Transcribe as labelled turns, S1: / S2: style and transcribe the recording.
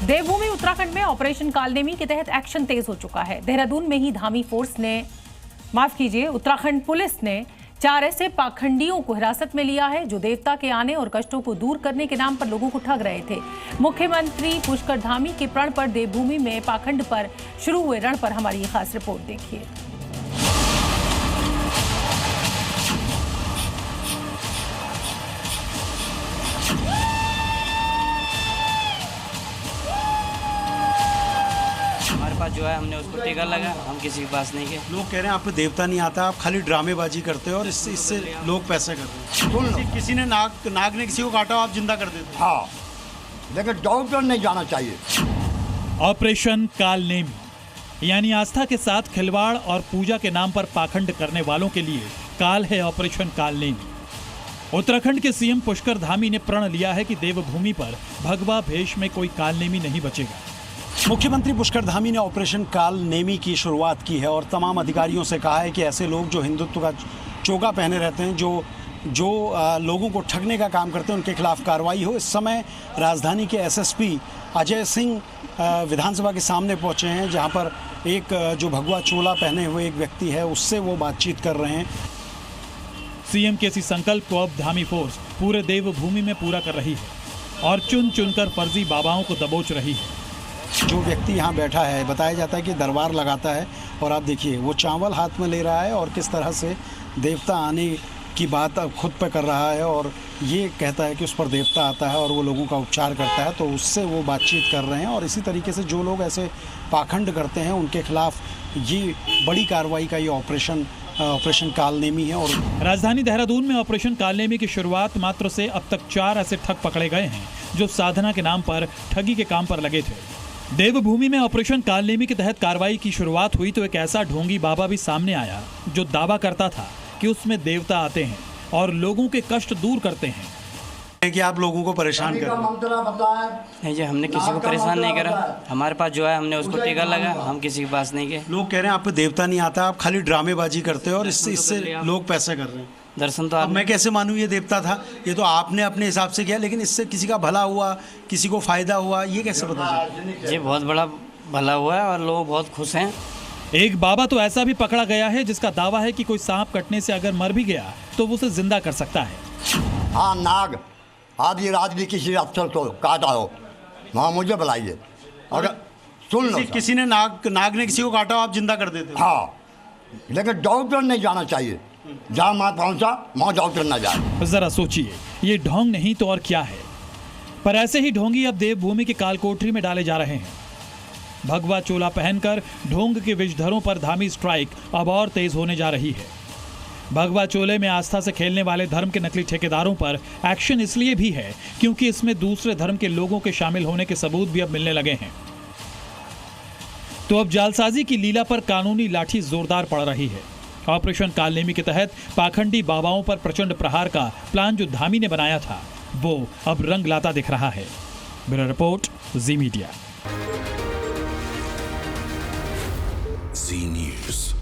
S1: देवभूमि उत्तराखंड में ऑपरेशन कालनेमी के तहत एक्शन तेज हो चुका है। देहरादून में ही धामी फोर्स ने उत्तराखंड पुलिस ने 4 ऐसे पाखंडियों को हिरासत में लिया है जो देवता के आने और कष्टों को दूर करने के नाम पर लोगों को ठग रहे थे। मुख्यमंत्री पुष्कर धामी के प्रण पर देवभूमि में पाखंड पर शुरू हुए रण पर हमारी ये खास रिपोर्ट देखिए।
S2: जो है हमने उसको टीका लगा, हम किसी के पास नहीं गए।
S3: लोग कह रहे हैं आप पे देवता नहीं आता, आप खाली ड्रामेबाजी करते हो और इससे लोग पैसे करते हैं। किसी ने नाग ने किसी को काटा, आप जिंदा कर देते।
S4: हाँ, लेकिन डॉक्टर नहीं जाना चाहिए।
S5: ऑपरेशन कालनेमी यानी आस्था के साथ खिलवाड़ और पूजा के नाम पर पाखंड करने वालों के लिए काल है ऑपरेशन कालनेमी। उत्तराखंड के सीएम पुष्कर धामी ने प्रण लिया है कि देवभूमि पर भगवा भेष में कोई कालनेमी नहीं बचेगा।
S3: मुख्यमंत्री पुष्कर धामी ने ऑपरेशन कालनेमी की शुरुआत की है और तमाम अधिकारियों से कहा है कि ऐसे लोग जो हिंदुत्व का चोगा पहने रहते हैं, जो लोगों को ठगने का काम करते हैं, उनके खिलाफ कार्रवाई हो। इस समय राजधानी के एसएसपी अजय सिंह विधानसभा के सामने पहुंचे हैं, जहां पर एक जो भगवा चोला पहने हुए एक व्यक्ति है, उससे वो बातचीत कर रहे हैं।
S5: सीएम के इसी संकल्प को अब धामी फोर्स पूरे देवभूमि में पूरा कर रही है और चुन चुनकर फर्जी बाबाओं को दबोच रही है।
S3: जो व्यक्ति यहाँ बैठा है, बताया जाता है कि दरबार लगाता है और आप देखिए वो चावल हाथ में ले रहा है और किस तरह से देवता आने की बात अब खुद पे कर रहा है और ये कहता है कि उस पर देवता आता है और वो लोगों का उपचार करता है, तो उससे वो बातचीत कर रहे हैं। और इसी तरीके से जो लोग ऐसे पाखंड करते हैं उनके खिलाफ ये बड़ी कार्रवाई का ये ऑपरेशन कालनेमी है। और
S5: राजधानी देहरादून में ऑपरेशन कालनेमी की शुरुआत मात्र से अब तक 4 ऐसे ठग पकड़े गए हैं जो साधना के नाम पर ठगी के काम पर लगे थे। देवभूमि में ऑपरेशन कालनेमी के तहत कार्रवाई की शुरुआत हुई तो एक ऐसा ढोंगी बाबा भी सामने आया जो दावा करता था कि उसमें देवता आते हैं और लोगों के कष्ट दूर करते हैं।
S3: कि आप लोगों को परेशान कर
S2: नहीं जी, हमने किसी को परेशान नहीं करा। हमारे पास जो है हमने उसको टीका लगा, हम किसी के पास नहीं गए।
S3: लोग कह रहे हैं आप पे देवता नहीं आता, आप खाली ड्रामेबाजी करते हो और इससे लोग पैसे कर रहे हैं।
S2: दर्शन तो
S3: अब मैं कैसे मानूं ये देवता था? ये तो आपने अपने हिसाब से किया, लेकिन इससे किसी का भला हुआ, किसी को फायदा हुआ, ये कैसे पता चला?
S2: ये बहुत बड़ा भला हुआ है और लोग बहुत खुश हैं।
S5: एक बाबा तो ऐसा भी पकड़ा गया है जिसका दावा है कि कोई सांप कटने से अगर मर भी गया तो वो उसे जिंदा कर सकता है।
S4: हाँ, नाग आदि रात भी किसी अफसर को काटा हो, वहाँ मुझे बुलाइए। अगर सुन लो,
S3: किसी ने नाग ने किसी को काटा हो, आप जिंदा कर देते।
S4: हाँ, लेकिन डॉक्टर नहीं जाना चाहिए। जहाँ मैं पहुँचा वहाँ डॉक्टर न जाए।
S5: जरा सोचिए, ये ढोंग नहीं तो और क्या है। पर ऐसे ही ढोंगी अब देवभूमि के कालकोठरी में डाले जा रहे हैं। भगवा चोला पहनकर ढोंग के विषधरों पर धामी स्ट्राइक अब और तेज होने जा रही है। भगवा चोले में आस्था से खेलने वाले धर्म के नकली ठेकेदारों पर एक्शन इसलिए भी है क्योंकि इसमें दूसरे धर्म के लोगों के शामिल होने के सबूत भी अब मिलने लगे हैं। तो अब जालसाजी की लीला पर कानूनी लाठी जोरदार पड़ रही है। ऑपरेशन कालनेमी के तहत पाखंडी बाबाओं पर प्रचंड प्रहार का प्लान जो धामी ने बनाया था वो अब रंग लाता दिख रहा है। ब्यूरो रिपोर्ट, जी मीडिया।
S6: जी न्यूज़।